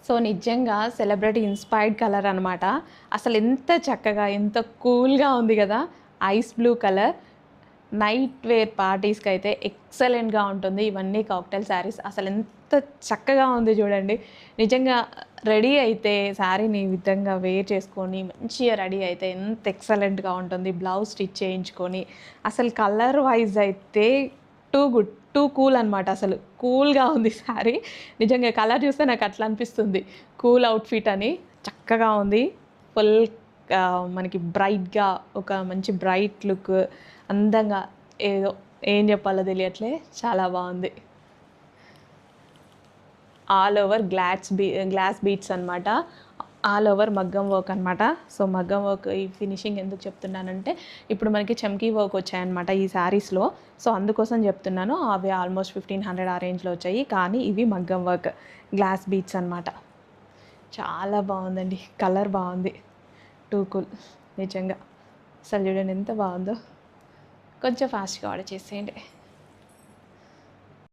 So నిజంగా celebrity inspired colour అనమాట. అసలు ఎంత చక్కగా, ఎంత కూల్‌గా ఉంది గదా! Ice blue colour. Night wear పార్టీస్‌కి అయితే ఎక్సలెంట్‌గా ఉంటుంది. ఇవన్నీ కాక్టైల్ శారీస్ అసలు ఎంత చక్కగా ఉంది చూడండి. నిజంగా రెడీ అయితే శారీని ఈ విధంగా వేర్ చేసుకొని మంచిగా రెడీ అయితే ఎంత ఎక్సలెంట్‌గా ఉంటుంది. బ్లౌజ్ స్టిచ్ చేయించుకొని అసలు కలర్ వైజ్ అయితే టూ గుడ్. టూ కూల్ అనమాట అసలు. కూల్‌గా ఉంది శారీ. నిజంగా కలర్ చూస్తే నాకు అట్లా అనిపిస్తుంది. కూల్ అవుట్‌ఫిట్ అని. చక్కగా ఉంది. ఫుల్ మనకి బ్రైట్‌గా ఒక మంచి బ్రైట్ లుక్ అందంగా ఏదో ఏం చెప్పాలో తెలియట్లే. చాలా బాగుంది. ఆల్ ఓవర్ గ్లాస్ బీట్స్ అనమాట. ఆల్ ఓవర్ మగ్గం వర్క్ అనమాట. సో మగ్గం వర్క్ ఈ ఫినిషింగ్ ఎందుకు చెప్తున్నానంటే ఇప్పుడు మనకి చమ్కీ వర్క్ వచ్చాయన్నమాట ఈ శారీస్లో. సో అందుకోసం చెప్తున్నాను. అవి ఆల్మోస్ట్ 1500 ఆ రేంజ్లో వచ్చాయి. కానీ ఇవి మగ్గం వర్క్ గ్లాస్ బీట్స్ అనమాట. చాలా బాగుందండి. కలర్ బాగుంది. టూ కూల్ నిజంగా. అసలు చూడండి ఎంత బాగుందో. కొంచెం ఫాస్ట్గా ఆర్డర్ చేసేయండి.